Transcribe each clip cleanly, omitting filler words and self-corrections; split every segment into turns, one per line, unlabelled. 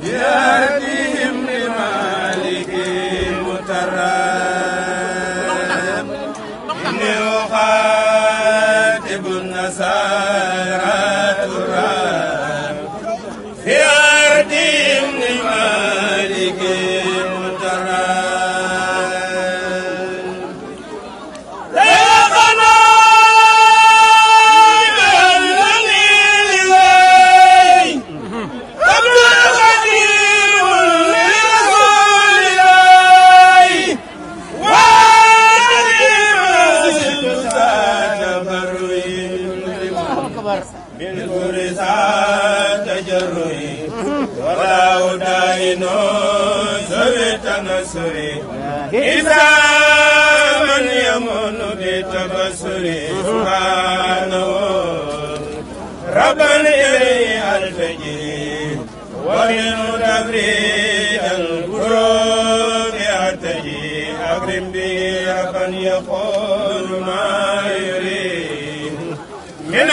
يهديهم لمالك مترام إني أخاطب النصارى ترام يهديهم لمالك بالفرسان تجري ولا داين ذوي تنصري إذا من يمن بتبصر سبحانه ربا إليه الفجر ومن تفريد القلوب يرتجي أكرم به ربا يقول ما يريد من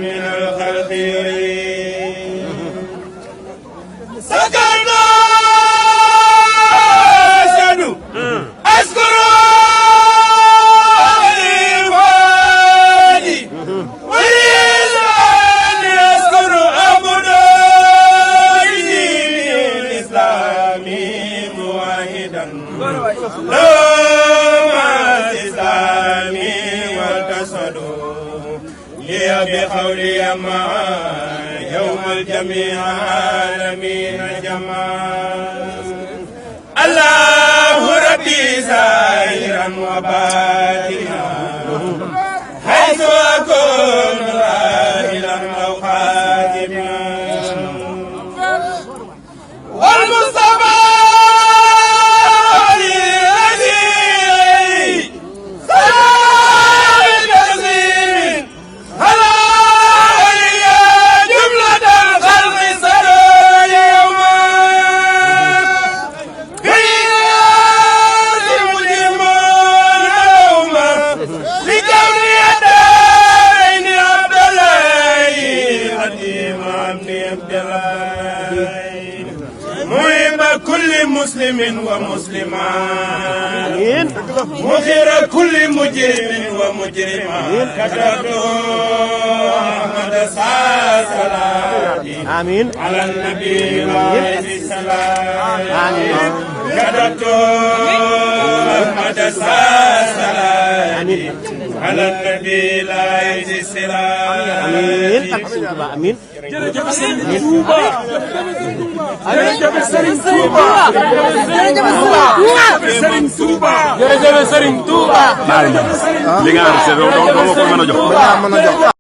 من الخلق يريد سكرنا أشهد أذكر عبادي ولله أذكر أبنائي الإسلام موحدا لو ما الإسلام والكسد لي بقولي ما يوم الجميع عالمين جمال الله ربي زاهرا وباطنا حيث أكون راحلا أو خادما والمصطفى كل مسلم ومسلمات مخير كل مجرم ومجرمات كتبت أحمد صلاتي آمين على النبي عليه السلام آمين كتبت أحمد صلاتي على النبي عليه السلام آمين آمين jërëjëf Serigne Touba jërëjëf Serigne Touba jërëjëf Serigne Touba jërëjëf Serigne Touba li nga am c'est doo ko mën a jox